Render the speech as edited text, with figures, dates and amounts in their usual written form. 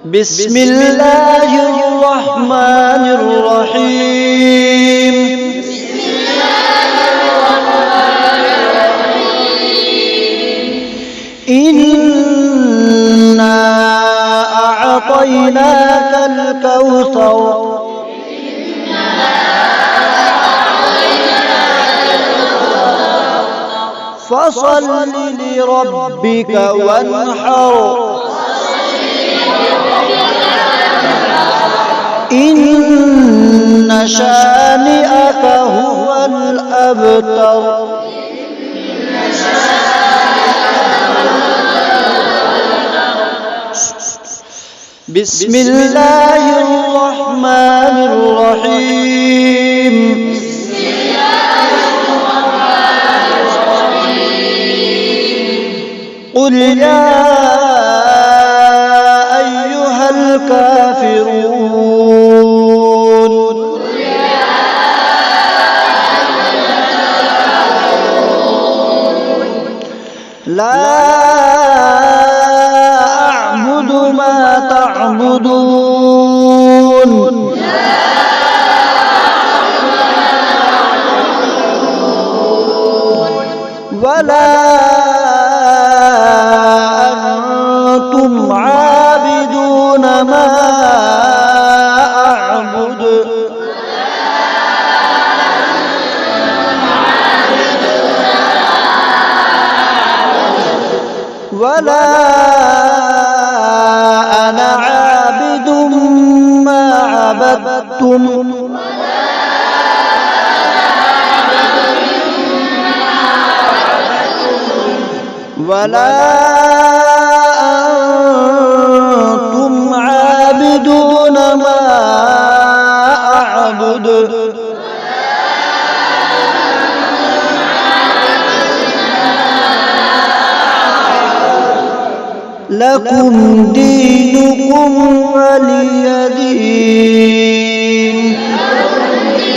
بسم الله الرحمن الرحيم. إنا أعطيناك الكوثر فصل لربك وانحر إن شانئك هو الأبتر. بسم الله الرحمن الرحيم. قل يا أيها الكافرون لا أعبد ما تعبدون ولا أنتم عابدون ما أعبد ولا أنا عابد ما عبدتم ولا أنتم عابدون ما أعبد لكم دينكم ولي دين.